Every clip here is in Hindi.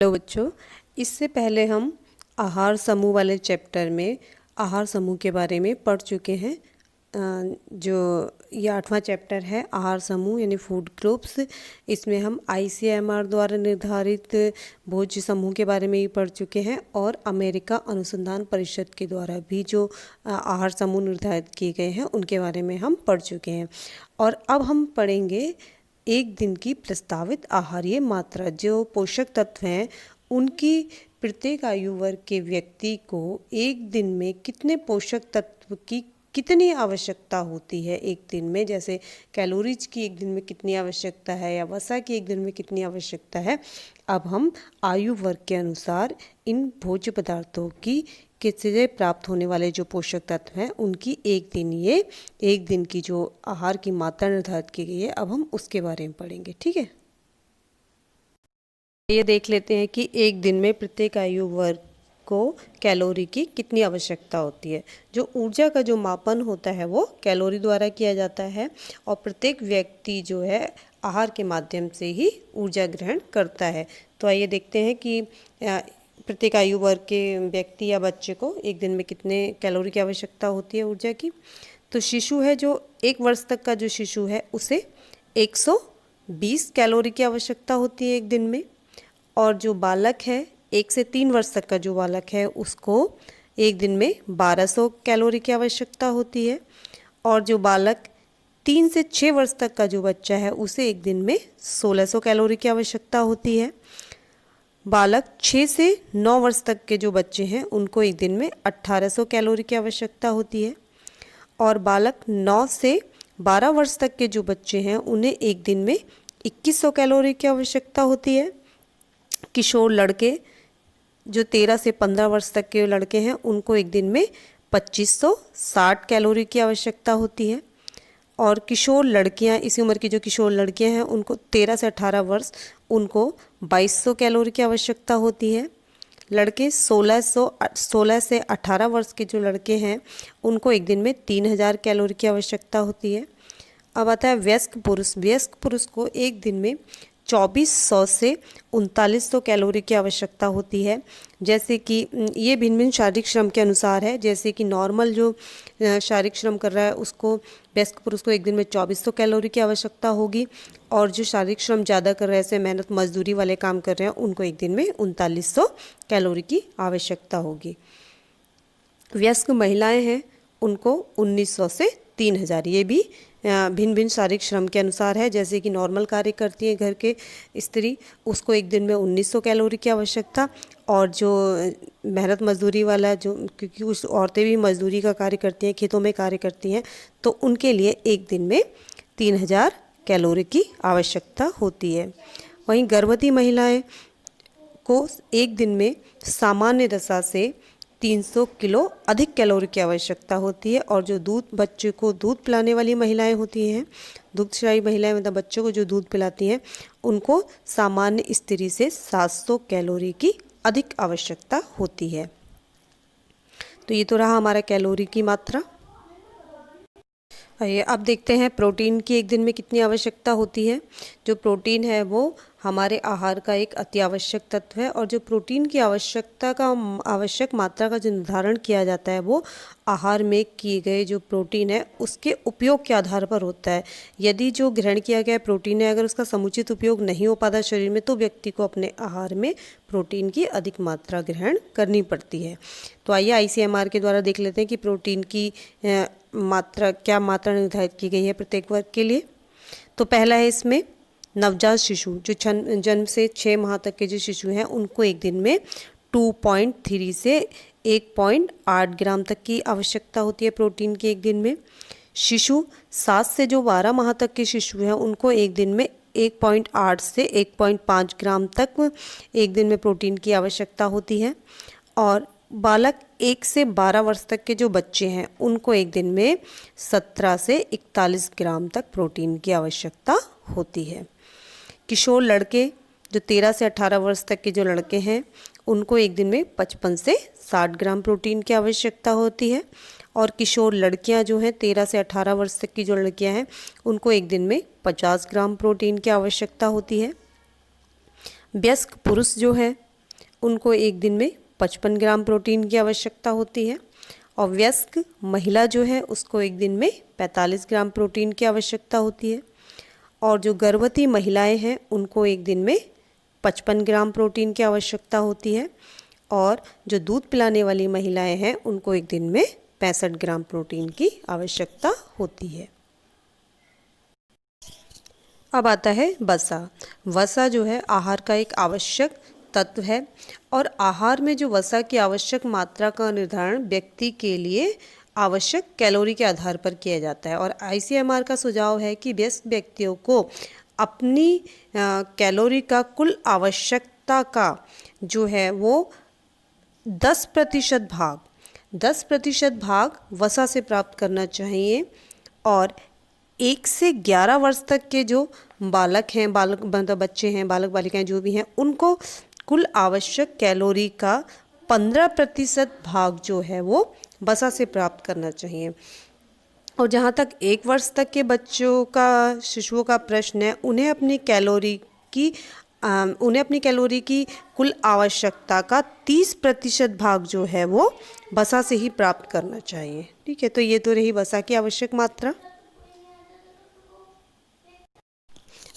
हेलो बच्चों, इससे पहले हम आहार समूह वाले चैप्टर में आहार समूह के बारे में पढ़ चुके हैं। जो ये 8वां चैप्टर है आहार समूह यानी फूड ग्रुप्स। इसमें हम ICMR द्वारा निर्धारित भोज्य समूह के बारे में ही पढ़ चुके हैं और अमेरिका अनुसंधान परिषद के द्वारा भी जो आहार समूह निर्धारित किए गए हैं उनके बारे में हम पढ़ चुके हैं। और अब हम पढ़ेंगे एक दिन की प्रस्तावित आहारीय मात्रा। जो पोषक तत्व हैं उनकी प्रत्येक आयु वर्ग के व्यक्ति को एक दिन में कितने पोषक तत्व की कितनी आवश्यकता होती है एक दिन में, जैसे कैलोरीज की एक दिन में कितनी आवश्यकता है या वसा की एक दिन में कितनी आवश्यकता है। अब हम आयु वर्ग के अनुसार इन भोज्य पदार्थों की किससे प्राप्त होने वाले जो पोषक तत्व हैं उनकी एक दिन की जो आहार की मात्रा निर्धारित की गई है, अब हम उसके बारे में पढ़ेंगे। ठीक है, ये देख लेते हैं कि एक दिन में प्रत्येक आयु वर्ग को कैलोरी की कितनी आवश्यकता होती है। जो ऊर्जा का जो मापन होता है वो कैलोरी द्वारा किया जाता है और प्रत्येक व्यक्ति जो है आहार के माध्यम से ही ऊर्जा ग्रहण करता है। तो आइए देखते हैं कि प्रत्येक आयु वर्ग के व्यक्ति या बच्चे को एक दिन में कितने कैलोरी की आवश्यकता होती है ऊर्जा की। तो शिशु है, जो 1 वर्ष तक का जो शिशु है उसे 120 कैलोरी की आवश्यकता होती है एक दिन में। और जो बालक है 1 से 3 वर्ष तक का जो बालक है उसको एक दिन में 1200 कैलोरी की आवश्यकता होती है। और जो बालक 3 से 6 वर्ष तक का जो बच्चा है उसे एक दिन में 1600 कैलोरी की आवश्यकता होती है। बालक 6 से 9 वर्ष तक के जो बच्चे हैं उनको एक दिन में 1800 कैलोरी की आवश्यकता होती है। और बालक 9 से 12 वर्ष तक के जो बच्चे हैं उन्हें एक दिन में 2100 कैलोरी की आवश्यकता होती है। किशोर लड़के जो 13 से 15 वर्ष तक के लड़के हैं उनको एक दिन में 2560 कैलोरी की आवश्यकता होती है। और किशोर लड़कियां, इसी उम्र की जो किशोर लड़कियां हैं उनको 13 से 18 वर्ष उनको 2200 कैलोरी की आवश्यकता होती है। लड़के 16 से 18 वर्ष के जो लड़के हैं उनको एक दिन में 3000 कैलोरी की आवश्यकता होती है। अब आता है वयस्क पुरुष। वयस्क पुरुष को एक दिन में 2400 से 3900 कैलोरी की आवश्यकता होती है। जैसे कि ये भिन्न भिन्न शारीरिक श्रम के अनुसार है। जैसे कि नॉर्मल जो शारीरिक श्रम कर रहा है उसको वयस्क पुरुष को एक दिन में 2400 कैलोरी की आवश्यकता होगी। और जो शारीरिक श्रम ज़्यादा कर रहे हैं, जैसे मेहनत मजदूरी वाले काम कर रहे हैं, उनको एक दिन में 3900 कैलोरी की आवश्यकता होगी। वयस्क महिलाएं हैं उनको 1900 से 3000। ये भी भिन्न भिन्न शारीरिक श्रम के अनुसार है। जैसे कि नॉर्मल कार्य करती है घर के स्त्री, उसको एक दिन में 1900 कैलोरी की आवश्यकता। और जो मेहनत मजदूरी वाला, जो क्योंकि उस औरतें भी मजदूरी का कार्य करती हैं, खेतों में कार्य करती हैं, तो उनके लिए एक दिन में 3000 कैलोरी की आवश्यकता होती है। वहीं गर्भवती महिलाएं को एक दिन में सामान्य दशा से 300 किलो अधिक कैलोरी की आवश्यकता होती है। और जो बच्चे को दूध पिलाने वाली महिलाएं होती हैं, दुग्धशाही महिलाएं मतलब बच्चों को जो दूध पिलाती हैं, उनको सामान्य स्त्री से 700 कैलोरी की अधिक आवश्यकता होती है। तो ये तो रहा हमारा कैलोरी की मात्रा। आइए अब देखते हैं प्रोटीन की एक दिन में कितनी आवश्यकता होती है। जो प्रोटीन है वो हमारे आहार का एक अति आवश्यक तत्व है। और जो प्रोटीन की आवश्यक मात्रा का जो निर्धारण किया जाता है वो आहार में किए गए जो प्रोटीन है उसके उपयोग के आधार पर होता है। यदि जो ग्रहण किया गया प्रोटीन है अगर उसका समुचित उपयोग नहीं हो पाता शरीर में, तो व्यक्ति को अपने आहार में प्रोटीन की अधिक मात्रा ग्रहण करनी पड़ती है। तो आइए ICMR के द्वारा देख लेते हैं कि प्रोटीन की क्या मात्रा निर्धारित की गई है प्रत्येक वर्ग के लिए। तो पहला है इसमें नवजात शिशु, जो जन्म से 6 माह तक के जो शिशु हैं उनको एक दिन में 2.3 से 1.8 ग्राम तक की आवश्यकता होती है प्रोटीन की एक दिन में। शिशु 7 से जो 12 माह तक के शिशु हैं उनको एक दिन में 1.8 से 1.5 ग्राम तक एक दिन में प्रोटीन की आवश्यकता होती है। और बालक 1 से 12 वर्ष तक के जो बच्चे हैं उनको एक दिन में 17 से 41 ग्राम तक प्रोटीन की आवश्यकता होती है। किशोर लड़के जो 13 से 18 वर्ष तक के जो लड़के हैं उनको एक दिन में 55 से 60 ग्राम प्रोटीन की आवश्यकता होती है। और किशोर लड़कियां जो हैं 13 से 18 वर्ष तक की जो लड़कियां हैं उनको एक दिन में 50 ग्राम प्रोटीन की आवश्यकता होती है। वयस्क पुरुष जो है उनको एक दिन में 55 ग्राम प्रोटीन की आवश्यकता होती है। और वयस्क महिला जो है उसको एक दिन में 45 ग्राम प्रोटीन की आवश्यकता होती है। और जो गर्भवती महिलाएं हैं उनको एक दिन में 55 ग्राम प्रोटीन की आवश्यकता होती है। और जो दूध पिलाने वाली महिलाएं हैं उनको एक दिन में 65 ग्राम प्रोटीन की आवश्यकता होती है। अब आता है वसा। वसा जो है आहार का एक आवश्यक तत्व है और आहार में जो वसा की आवश्यक मात्रा का निर्धारण व्यक्ति के लिए आवश्यक कैलोरी के आधार पर किया जाता है। और आईसीएमआर का सुझाव है कि वयस्क व्यक्तियों को अपनी कैलोरी का कुल आवश्यकता का जो है वो 10% भाग वसा से प्राप्त करना चाहिए। और 1 से 11 वर्ष तक के जो बालक हैं, मतलब बच्चे हैं, बालक बालिकाएं जो भी हैं, उनको कुल आवश्यक कैलोरी का 15% भाग जो है वो वसा से प्राप्त करना चाहिए। और जहाँ तक 1 वर्ष तक के शिशुओं का प्रश्न है, उन्हें अपनी कैलोरी की कुल आवश्यकता का 30% भाग जो है वो वसा से ही प्राप्त करना चाहिए। ठीक है, तो ये तो रही वसा की आवश्यक मात्रा।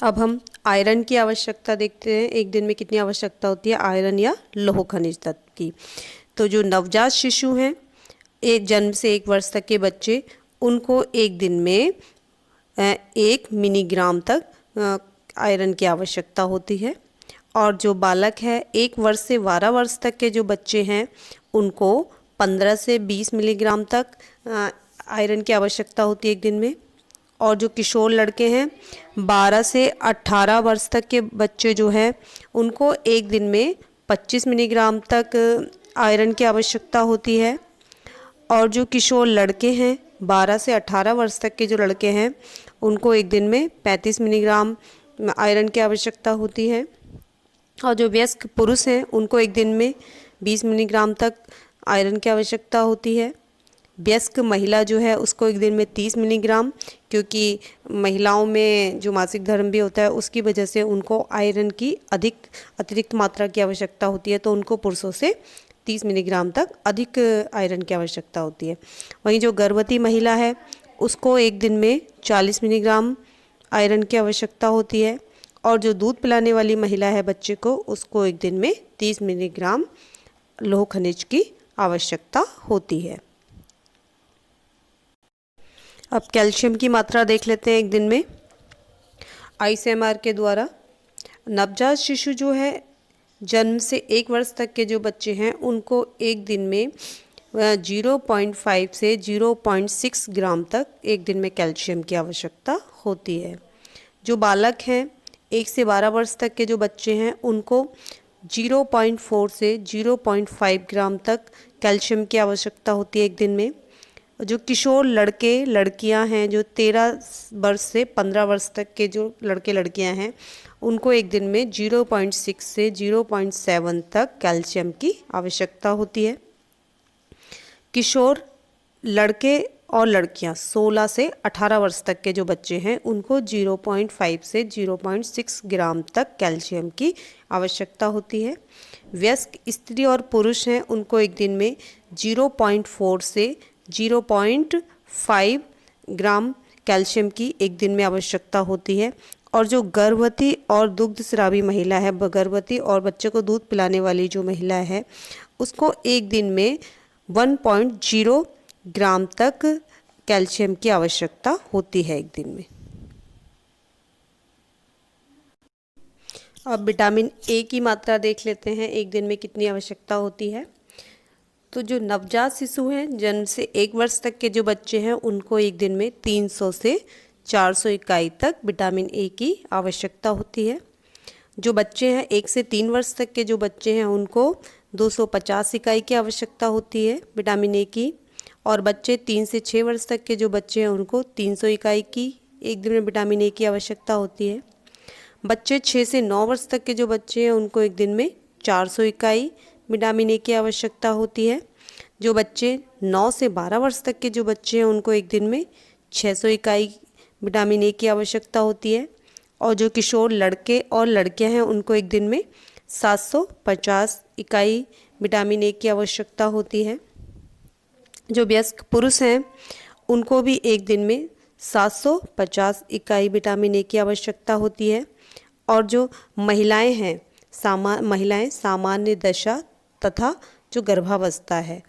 अब हम आयरन की आवश्यकता देखते हैं। एक दिन में कितनी आवश्यकता होती है आयरन या लौह खनिज तत्व की। तो जो नवजात शिशु हैं, एक जन्म से 1 वर्ष तक के बच्चे, उनको एक दिन में 1 मिलीग्राम तक आयरन की आवश्यकता होती है। और जो बालक है 1 वर्ष से 12 वर्ष तक के जो बच्चे हैं, उनको 15 से 20 मिलीग्राम तक आयरन की आवश्यकता होती है एक दिन में। और जो किशोर लड़के हैं 12 से 18 वर्ष तक के बच्चे जो हैं, उनको एक दिन में 25 मिलीग्राम तक आयरन की आवश्यकता होती है। और जो किशोर लड़के हैं 12 से 18 वर्ष तक के जो लड़के हैं, उनको एक दिन में 35 मिलीग्राम आयरन की आवश्यकता होती है। और जो वयस्क पुरुष हैं उनको एक दिन में 20 मिलीग्राम तक आयरन की आवश्यकता होती है। वयस्क महिला जो है उसको एक दिन में 30 मिलीग्राम, क्योंकि महिलाओं में जो मासिक धर्म भी होता है उसकी वजह से उनको आयरन की अतिरिक्त मात्रा की आवश्यकता होती है, तो उनको पुरुषों से 30 मिलीग्राम तक अधिक आयरन की आवश्यकता होती है। वहीं जो गर्भवती महिला है उसको एक दिन में 40 मिलीग्राम आयरन की आवश्यकता होती है। और जो दूध पिलाने वाली महिला है बच्चे को, उसको एक दिन में 30 मिलीग्राम लौह खनिज की आवश्यकता होती है। अब कैल्शियम की मात्रा देख लेते हैं एक दिन में आईसीएमआर के द्वारा। नवजात शिशु जो है जन्म से 1 वर्ष तक के जो बच्चे हैं, उनको एक दिन में 0.5 से 0.6 ग्राम तक एक दिन में कैल्शियम की आवश्यकता होती है। जो बालक हैं 1 से 12 वर्ष तक के जो बच्चे हैं, उनको 0.4 से 0.5 ग्राम तक कैल्शियम की आवश्यकता होती है एक दिन में। जो किशोर लड़के लड़कियां हैं, जो 13 वर्ष से 15 वर्ष तक के जो लड़के लड़कियां हैं, उनको एक दिन में 0.6 से 0.7 तक कैल्शियम की आवश्यकता होती है। किशोर लड़के और लड़कियां 16 से 18 वर्ष तक के जो बच्चे हैं, उनको 0.5 से 0.6 ग्राम तक कैल्शियम की आवश्यकता होती है। वयस्क स्त्री और पुरुष हैं, उनको एक दिन में 0.4 से 0.5 ग्राम कैल्शियम की एक दिन में आवश्यकता होती है। और जो गर्भवती और दुग्धस्रावी महिला है, गर्भवती और बच्चे को दूध पिलाने वाली जो महिला है, उसको एक दिन में 1.0 ग्राम तक कैल्शियम की आवश्यकता होती है एक दिन में। अब विटामिन ए की मात्रा देख लेते हैं एक दिन में कितनी आवश्यकता होती है। तो जो नवजात शिशु हैं, जन्म से 1 वर्ष तक के जो बच्चे हैं, उनको एक दिन में 300 से 400 इकाई तक विटामिन ए की आवश्यकता होती है। जो बच्चे हैं 1 से 3 वर्ष तक के जो बच्चे हैं, उनको 250 इकाई की आवश्यकता होती है विटामिन ए की। और बच्चे 3 से 6 वर्ष तक के जो बच्चे हैं, उनको 300 इकाई की एक दिन में विटामिन ए की आवश्यकता होती है। बच्चे 6 से 9 वर्ष तक के जो बच्चे हैं, उनको एक दिन में 400 इकाई विटामिन ए की आवश्यकता होती है। जो बच्चे 9 से 12 वर्ष तक के जो बच्चे हैं, उनको एक दिन में 600 इकाई विटामिन ए की आवश्यकता होती है। और जो किशोर लड़के और लड़कियां हैं, उनको एक दिन में 750 इकाई विटामिन ए की आवश्यकता होती है। जो वयस्क पुरुष हैं उनको भी एक दिन में 750 इकाई विटामिन ए की आवश्यकता होती है। और जो महिलाएं हैं महिलाएं सामान्य दशा तथा जो गर्भावस्था है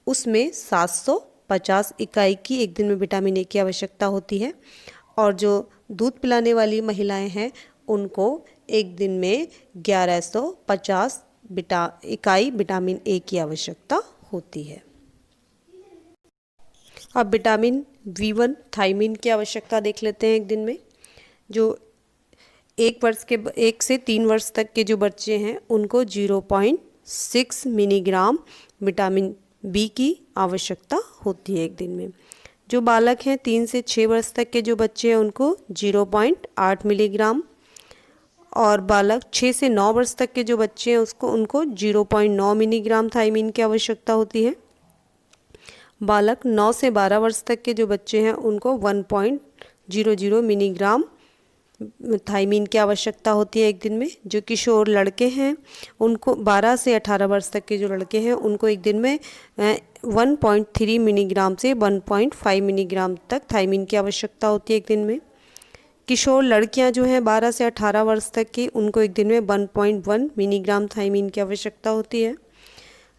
उसमें 750 इकाई की एक दिन में विटामिन ए की आवश्यकता होती है। और जो दूध पिलाने वाली महिलाएं हैं उनको एक दिन में 1150 इकाई विटामिन ए की आवश्यकता होती है। अब विटामिन B1 थायमीन की आवश्यकता देख लेते हैं एक दिन में। जो 1 से 3 वर्ष तक के जो बच्चे हैं उनको 0.6 मिलीग्राम विटामिन बी की आवश्यकता होती है एक दिन में। जो बालक हैं 3 से 6 वर्ष तक के जो बच्चे हैं उनको 0.8 मिलीग्राम, और बालक 6 से 9 वर्ष तक के जो बच्चे हैं उनको 0.9 मिलीग्राम थायमीन की आवश्यकता होती है। बालक 9 से 12 वर्ष तक के जो बच्चे हैं उनको 1.00 मिलीग्राम थायमीन की आवश्यकता होती है एक दिन में। जो किशोर लड़के हैं उनको 12 से 18 वर्ष तक के जो लड़के हैं उनको एक दिन में 1.3 मिलीग्राम से 1.5 मिलीग्राम तक थायमीन की आवश्यकता होती है एक दिन में। किशोर लड़कियां जो हैं 12 से 18 वर्ष तक की उनको एक दिन में 1.1 मिलीग्राम थायमीन की आवश्यकता होती है।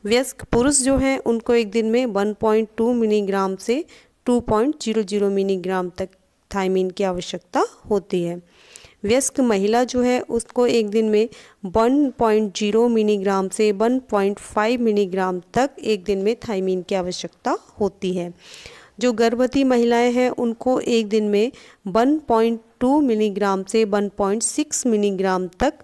वयस्क पुरुष जो हैं उनको एक दिन में 1.2 मिलीग्राम से 2.00 मिलीग्राम तक थायमीन की आवश्यकता होती है। वयस्क महिला जो है उसको एक दिन में 1.0 मिलीग्राम से 1.5 मिलीग्राम तक एक दिन में थायमीन की आवश्यकता होती है। जो गर्भवती महिलाएं हैं उनको एक दिन में 1.2 मिलीग्राम से 1.6 मिलीग्राम तक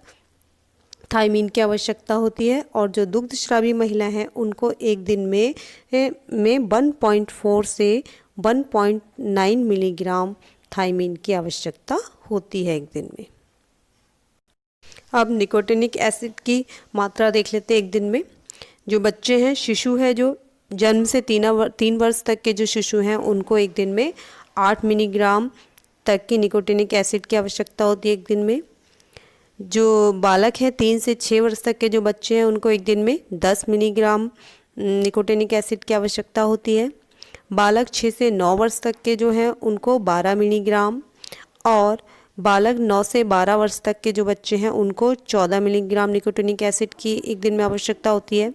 थायमीन की आवश्यकता होती है। और जो दुग्धस्रावी महिला हैं उनको एक दिन में 1.4 से 1.9 मिलीग्राम थायमीन की आवश्यकता होती है एक दिन में। अब निकोटिनिक एसिड की मात्रा देख लेते हैं एक दिन में। जो बच्चे हैं शिशु है जो जन्म से 3 वर्ष तक के जो शिशु हैं उनको एक दिन में 8 मिलीग्राम तक की निकोटिनिक एसिड की आवश्यकता होती है एक दिन में। जो बालक हैं 3 से 6 वर्ष तक के जो बच्चे हैं उनको एक दिन में 10 मिलीग्राम निकोटिनिक एसिड की आवश्यकता होती है। बालक 6 से 9 वर्ष तक के जो हैं उनको 12 मिलीग्राम, और बालक 9 से 12 वर्ष तक के जो बच्चे हैं उनको 14 मिलीग्राम निकोटिनिक एसिड की एक दिन में आवश्यकता होती है।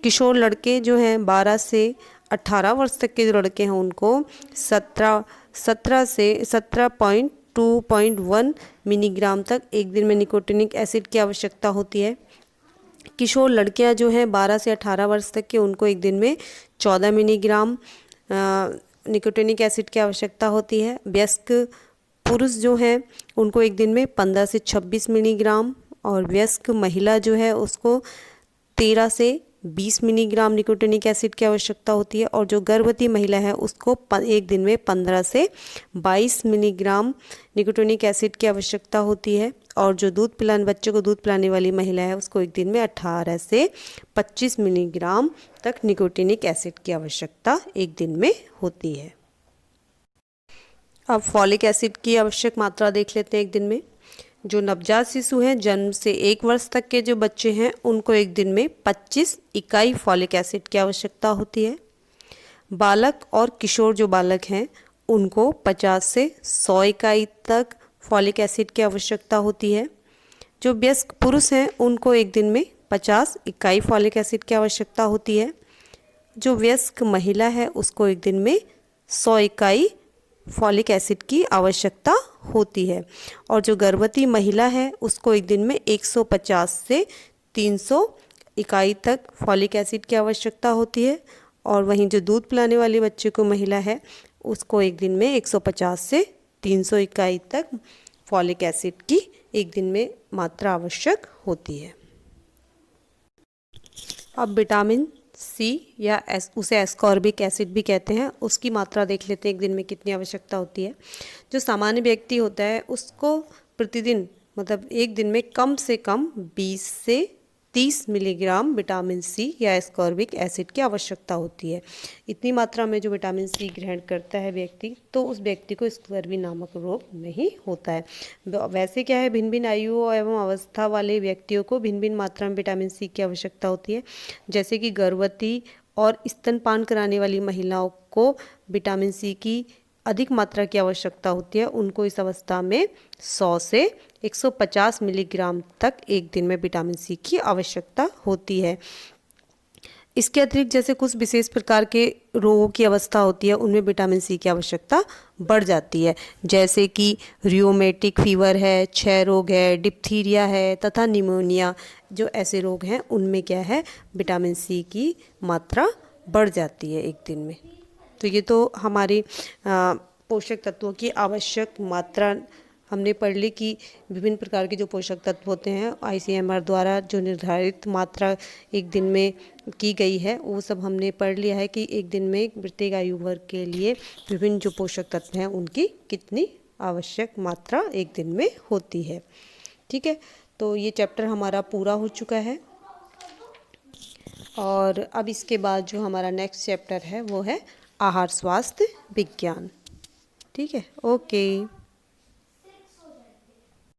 किशोर लड़के जो हैं 12 से 18 वर्ष तक के जो लड़के हैं उनको 17 से 17.2.1 मिलीग्राम तक एक दिन में निकोटिनिक एसिड की आवश्यकता होती है। किशोर लड़कियां जो हैं 12 से 18 वर्ष तक के उनको एक दिन में 14 मिलीग्राम निकोटिनिक एसिड की आवश्यकता होती है। वयस्क पुरुष जो हैं उनको एक दिन में 15 से 26 मिलीग्राम, और वयस्क महिला जो है उसको 13 से 20 मिलीग्राम निकोटिनिक एसिड की आवश्यकता होती है। और जो गर्भवती महिला है उसको एक दिन में 15 से 22 मिलीग्राम निकोटिनिक एसिड की आवश्यकता होती है। और जो बच्चे को दूध पिलाने वाली महिला है उसको एक दिन में 18 से 25 मिलीग्राम तक निकोटिनिक एसिड की आवश्यकता एक दिन में होती है। अब फॉलिक एसिड की आवश्यक मात्रा देख लेते हैं एक दिन में। जो नवजात शिशु हैं जन्म से 1 वर्ष तक के जो बच्चे हैं उनको एक दिन में 25 इकाई फॉलिक एसिड की आवश्यकता होती है। बालक और किशोर जो बालक हैं उनको 50 से 100 इकाई तक फॉलिक एसिड की आवश्यकता होती है। जो वयस्क पुरुष हैं उनको एक दिन में 50 इकाई फॉलिक एसिड की आवश्यकता होती है। जो वयस्क महिला है उसको एक दिन में 100 इकाई फॉलिक एसिड की आवश्यकता होती है। और जो गर्भवती महिला है उसको एक दिन में 150 से 300 इकाई तक फॉलिक एसिड की आवश्यकता होती है। और वहीं जो दूध पिलाने वाले बच्चे को महिला है उसको एक दिन में 150 से 300 इकाई तक फॉलिक एसिड की एक दिन में मात्रा आवश्यक होती है। अब विटामिन सी या उसे एस्कॉर्बिक एसिड भी कहते हैं, उसकी मात्रा देख लेते हैं एक दिन में कितनी आवश्यकता होती है। जो सामान्य व्यक्ति होता है उसको प्रतिदिन मतलब एक दिन में कम से कम 20 से 30 मिलीग्राम विटामिन सी या एस्कॉर्बिक एसिड की आवश्यकता होती है। इतनी मात्रा में जो विटामिन सी ग्रहण करता है व्यक्ति, तो उस व्यक्ति को स्कर्वी नामक रोग नहीं होता है। वैसे क्या है, भिन्न भिन्न आयु एवं अवस्था वाले व्यक्तियों को भिन्न भिन्न मात्रा में विटामिन सी की आवश्यकता होती है। जैसे कि गर्भवती और स्तनपान कराने वाली महिलाओं को विटामिन सी की अधिक मात्रा की आवश्यकता होती है। उनको इस अवस्था में 100 से 150 मिलीग्राम तक एक दिन में विटामिन सी की आवश्यकता होती है। इसके अतिरिक्त जैसे कुछ विशेष प्रकार के रोगों की अवस्था होती है, उनमें विटामिन सी की आवश्यकता बढ़ जाती है। जैसे कि रियोमेटिक फीवर है, क्षय रोग है, डिप्थीरिया है तथा निमोनिया, जो ऐसे रोग हैं उनमें क्या है, विटामिन सी की मात्रा बढ़ जाती है एक दिन में। तो ये तो हमारे पोषक तत्वों की आवश्यक मात्रा हमने पढ़ ली कि विभिन्न प्रकार के जो पोषक तत्व होते हैं आईसीएमआर द्वारा जो निर्धारित मात्रा एक दिन में की गई है, वो सब हमने पढ़ लिया है कि एक दिन में प्रत्येक आयु वर्ग के लिए विभिन्न जो पोषक तत्व हैं उनकी कितनी आवश्यक मात्रा एक दिन में होती है। ठीक है, तो ये चैप्टर हमारा पूरा हो चुका है और अब इसके बाद जो हमारा नेक्स्ट चैप्टर है वो है आहार स्वास्थ्य विज्ञान। ठीक है, ओके।